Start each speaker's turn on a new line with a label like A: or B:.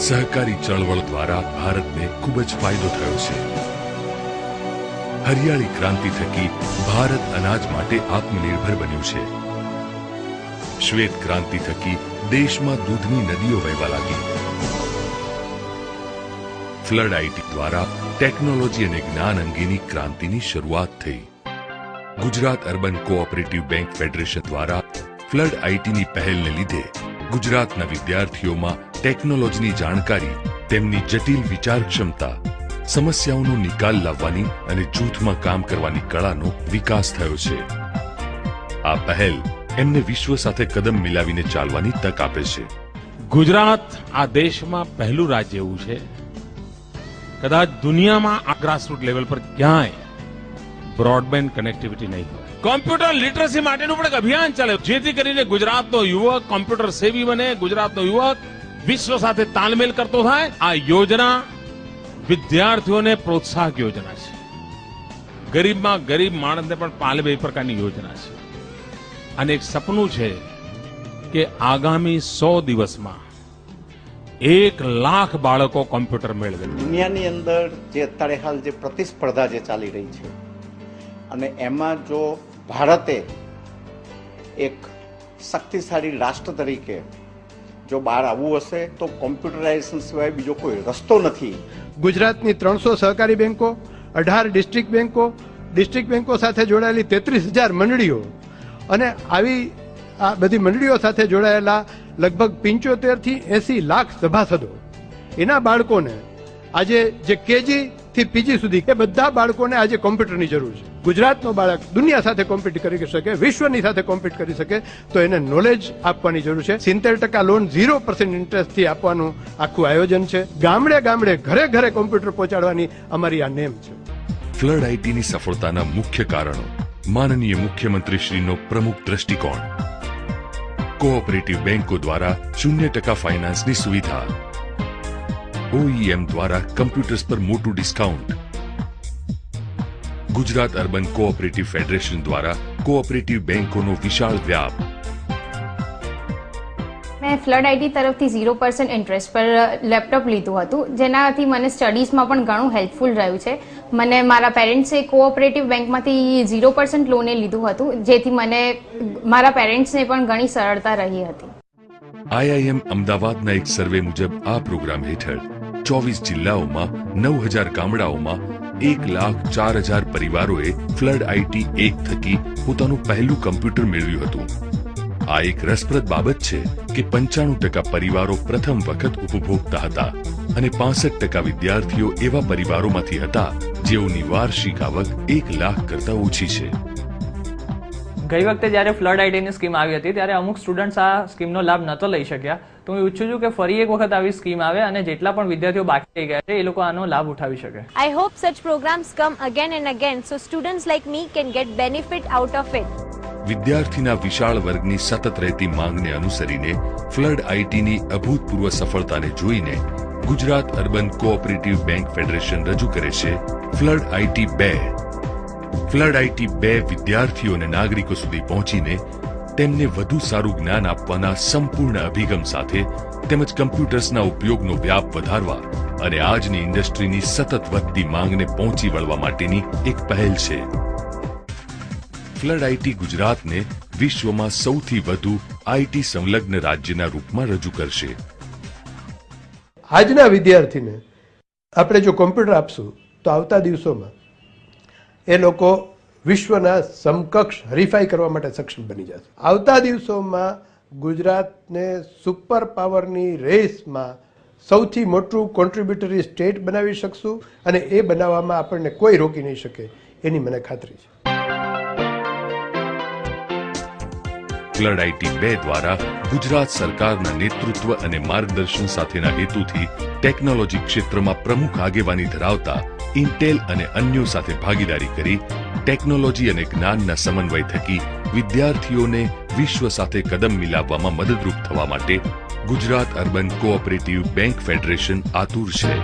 A: સહકારી ચળવળ દ્વારા ભારતને ખૂબ જ ફાયદો થયો છે। હરિયાળી ક્રાંતિ થકી ભારત અનાજ માટે આત્મનિર્ભર બન્યું છે। શ્વેત ક્રાંતિ થકી દેશમાં દૂધની નદીઓ વહેવા લાગી। ફ્લડ આઈટી દ્વારા ટેકનોલોજી અને જ્ઞાન અંગેની ક્રાંતિની શરૂઆત થઈ। Gujarat urban cooperative bank federation દ્વારા ફ્લડ આઈટીની પહેલને લીધે ગુજરાતના વિદ્યાર્થીઓમાં ટેકનોલોજીની જાણકારી, તેમની જટિલ વિચાર ક્ષમતા, સમસ્યાઓનો નિકાલ લાવવાની અને જૂથમાં કામ કરવાની કળાનો વિકાસ થયો છે। આ પહેલ એમને વિશ્વ સાથે કદમ મિલાવીને ચાલવાની તક આપે છે।
B: ગુજરાત આ દેશમાં પહેલું રાજ્ય એવું છે, કદાચ દુનિયામાં આ ગ્રાસરૂટ લેવલ પર ક્યાંય બ્રોડબેન્ડ કનેક્ટિવિટી નહીં હોય। કોમ્પ્યુટર લિટરસી માટેનું પણ એક અભિયાન ચાલે, જેથી કરીને ગુજરાતનો યુવક કોમ્પ્યુટર સેવી બને, ગુજરાતનો યુવક વિશ્વ સાથે તાલમેલ કરતો થાય। આ યોજના વિદ્યાર્થીઓને પ્રોત્સાહક યોજના છે। ગરીબમાં ગરીબ માણસને પણ પાલવે એ પ્રકારની યોજના છે। અને એક સપનું છે કે આગામી 100 દિવસમાં 1 લાખ બાળકો કોમ્પ્યુટર મેળવે।
C: દુનિયાની અંદર જે અત્યારે હાલ જે પ્રતિસ્પર્ધા જે ચાલી રહી છે અને એમાં જો ભારતે એક શક્તિશાળી રાષ્ટ્ર તરીકે જો બહાર આવવું હશે તો કોમ્પ્યુટરાઇઝેશન સિવાય બીજો કોઈ રસ્તો નથી।
D: ગુજરાતની 300 સહકારી બેંકો, 18 ડિસ્ટ્રિક્ટ બેંકો સાથે જોડાયેલી 33,000 મંડળીઓ અને આવી આ બધી મંડળીઓ સાથે જોડાયેલા લગભગ 75 થી 80 લાખ સભાસદો, એના બાળકોને આજે જે કેજી થી પીજી સુધી એ બધા બાળકોને આજે કોમ્પ્યુટરની જરૂર છે। ગુજરાતનો બાળક દુનિયા સાથે કોમ્પિટ કરી શકે, વિશ્વની સાથે કોમ્પિટ કરી શકે તો એને નોલેજ આપવાની જરૂર છે। 70% લોન 0% ઇન્ટરેસ્ટથી આપવાનું આખું આયોજન છે। ગામડે ગામડે ઘરે ઘરે કોમ્પ્યુટર પહોંચાડવાની અમારી આ નેમ છે।
A: ફ્લડ આઈટીની સફળતાના મુખ્ય કારણો માનનીય મુખ્યમંત્રીશ્રીનો પ્રમુખ દ્રષ્ટિકોણ, કોઓપરેટિવ બેંકો દ્વારા 0% ફાઇનાન્સની સુવિધા, OEM દ્વારા કમ્પ્યુટર્સ પર મોટું discount, Gujarat urban cooperative federation દ્વારા કોઓપરેટિવ બેંકોનો વિશાળ વ્યાપ।
E: મેં ફ્લડ આઈટી તરફથી 0% ઇન્ટરેસ્ટ પર લેપટોપ લીધું હતું, જેનાથી મને સ્ટડીઝમાં પણ ઘણું હેલ્પફુલ રહ્યું છે। મને મારા પેરેન્ટ્સે કોઓપરેટિવ બેંકમાંથી 0% લોને લીધું હતું, જેથી મને મારા પેરેન્ટ્સને પણ ઘણી સરળતા રહી હતી।
A: IIM અમદાવાદના એક સર્વે મુજબ આ પ્રોગ્રામ હેઠળ 24 જિલ્લાઓમાં 9000 ગામડાઓમાં 1,04,000 પરિવારોએ ફ્લડ આઈટી 1 થકી પોતાનું પહેલું કમ્પ્યુટર મેળવ્યું હતું। આ એક રસપ્રદ બાબત છે કે 95% પરિવારો પ્રથમ વખત ઉપભોગતા હતા અને 65% વિદ્યાર્થીઓ એવા પરિવારોમાંથી હતા જેઓની વાર્ષિક આવક 1 લાખ કરતા ઓછી છે।
F: ગઈ વખતે જ્યારે ફ્લડ આઈટીની સ્કીમ આવી હતી ત્યારે અમુક સ્ટુડન્ટ્સ આ સ્કીમનો લાભ નહોતો લઈ શક્યા, તો હું ઈચ્છું છું કે ફરી એક વખત આવી સ્કીમ આવે અને જેટલા પણ વિદ્યાર્થીઓ બાકી રહી ગયા છે એ લોકો આનો લાભ ઉઠાવી શકે।
G: I hope such programs come again and again so students like me can get benefit out of it.
A: વિદ્યાર્થીના વિશાળ વર્ગની સતત રહેતી માંગને અનુસરીને ફ્લડ આઈટીની અભૂતપૂર્વ સફળતાને જોઈને Gujarat urban cooperative bank federation રજૂ કરે છે ફ્લડ આઈટી 2। ફ્લડ આઈટી 2 વિદ્યાર્થીઓ અને નાગરિકો સુધી પહોંચીને તેમને વધુ સારું જ્ઞાન આપવાના સંપૂર્ણ અભિગમ સાથે તેમજ કમ્પ્યુટર્સના ઉપયોગનો વ્યાપ વધારવા અને આજની ઇન્ડસ્ટ્રીની સતત વધતી માંગને પહોંચી વળવા માટેની એક પહેલ છે। ફ્લડ આઈટી ગુજરાતને વિશ્વમાં સૌથી વધુ આઈટી સંલગ્ન રાજ્યના રૂપમાં રજૂ કરશે।
D: આજના વિદ્યાર્થીને આપણે જો કોમ્પ્યુટર આપશું તો આવતા દિવસોમાં એ લોકો વિશ્વના સમકક્ષ હરીફાઈ કરવા માટે સક્ષમ બની જશે। આવતા દિવસોમાં ગુજરાતને સુપર પાવરની રેસમાં સૌથી મોટું કોન્ટ્રીબ્યુટરી સ્ટેટ બનાવી શકશું અને એ બનાવવામાં આપણને કોઈ રોકી નહીં શકે એની મને ખાતરી છે।
A: ફ્લડ આઈટી 2 દ્વારા ગુજરાત સરકારના નેતૃત્વ અને માર્ગદર્શન સાથેના હેતુથી ટેકનોલોજી ક્ષેત્રમાં પ્રમુખ આગેવાની ધરાવતા ઇન્ટેલ અને અન્યો સાથે ભાગીદારી કરી ટેકનોલોજી અને જ્ઞાનના સમન્વય થકી વિદ્યાર્થીઓને વિશ્વ સાથે કદમ મિલાવવામાં મદદરૂપ થવા માટે Gujarat urban cooperative bank federation આતુર છે।